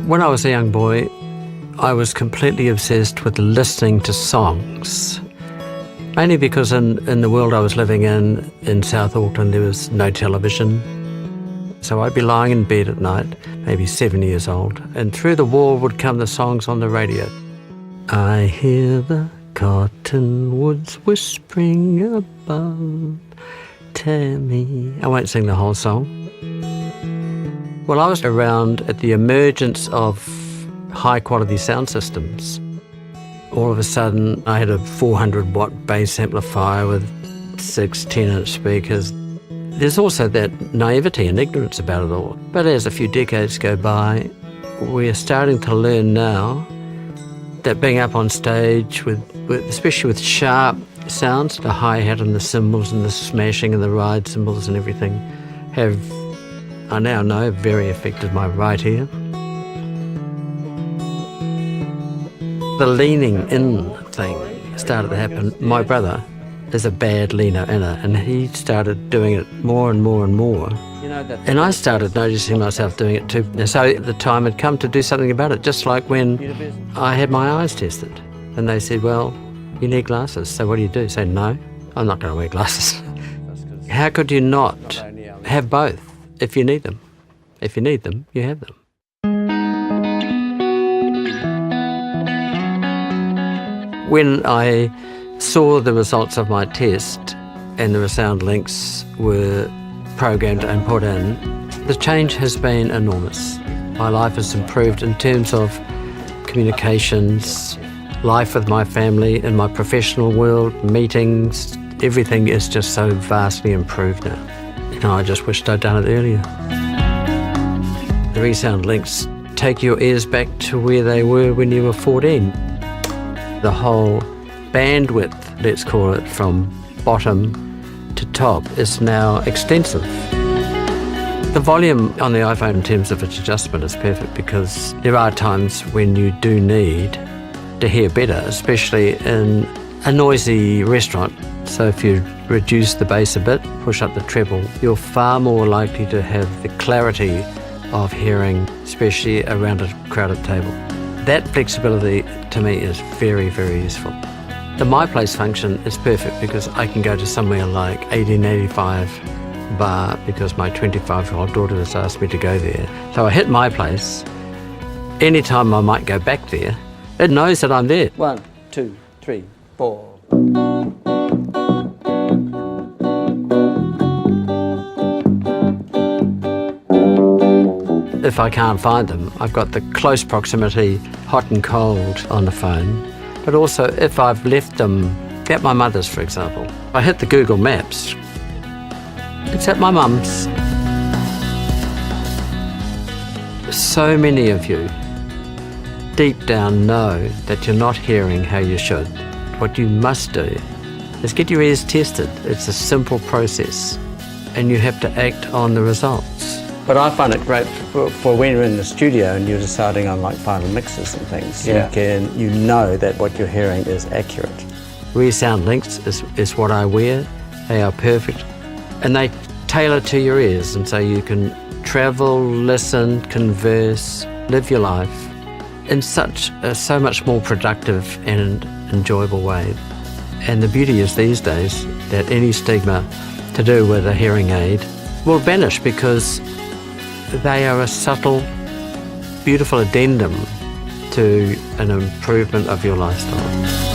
When I was a young boy, I was completely obsessed with listening to songs. Mainly because in the world I was living in South Auckland, there was no television. So I'd be lying in bed at night, maybe 7 years old, and through the wall would come the songs on the radio. I hear the cottonwoods whispering above Tammy. I won't sing the whole song. Well, I was around at the emergence of high-quality sound systems. All of a sudden, I had a 400-watt bass amplifier with 6 10-inch speakers. There's also that naivety and ignorance about it all. But as a few decades go by, we're starting to learn now that being up on stage, especially with sharp sounds, the hi-hat and the cymbals and the smashing and the ride cymbals and everything, I now know, very affected my right ear. The leaning in thing started to happen. My brother is a bad leaner inner, and he started doing it more and more and more. And I started noticing myself doing it too. And so the time had come to do something about it, just like when I had my eyes tested. And they said, well, you need glasses, so what do you do? Say, no, I'm not going to wear glasses. How could you not have both if you need them? If you need them, you have them. When I saw the results of my test and the ReSound LiNX were programmed and put in, the change has been enormous. My life has improved in terms of communications, life with my family, in my professional world, meetings, everything is just so vastly improved now. I just wished I'd done it earlier. The ReSound LiNX take your ears back to where they were when you were 14. The whole bandwidth, let's call it, from bottom to top is now extensive. The volume on the iPhone in terms of its adjustment is perfect because there are times when you do need to hear better, especially in a noisy restaurant. So if you reduce the bass a bit, push up the treble, you're far more likely to have the clarity of hearing, especially around a crowded table. That flexibility to me is very, very useful. The My Place function is perfect because I can go to somewhere like 1885 bar because my 25-year-old daughter has asked me to go there. So I hit My Place. Anytime I might go back there, it knows that I'm there. 1, 2, 3, 4. If I can't find them, I've got the close proximity, hot and cold on the phone. But also, if I've left them at my mother's, for example, I hit the Google Maps. It's at my mum's. So many of you deep down know that you're not hearing how you should. What you must do is get your ears tested. It's a simple process, and you have to act on the results. But I find it great for when you're in the studio and you're deciding on like final mixes and things. Yeah. You know that what you're hearing is accurate. ReSound LiNX is what I wear. They are perfect. And they tailor to your ears, and so you can travel, listen, converse, live your life in so much more productive and enjoyable way. And the beauty is these days that any stigma to do with a hearing aid will vanish because they are a subtle, beautiful addendum to an improvement of your lifestyle.